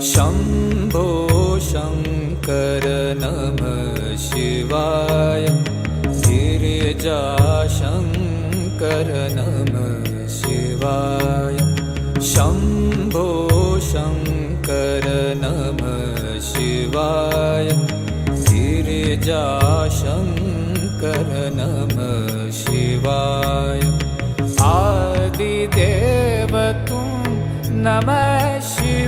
शम्भो शङ्कर नमः शिवाय गिरिजाशङ्कर नमः शिवाय शम्भो शङ्कर नमः शिवाय गिरिजाशङ्कर नमः शिवाय आदिदेव तुम नमः शिवाय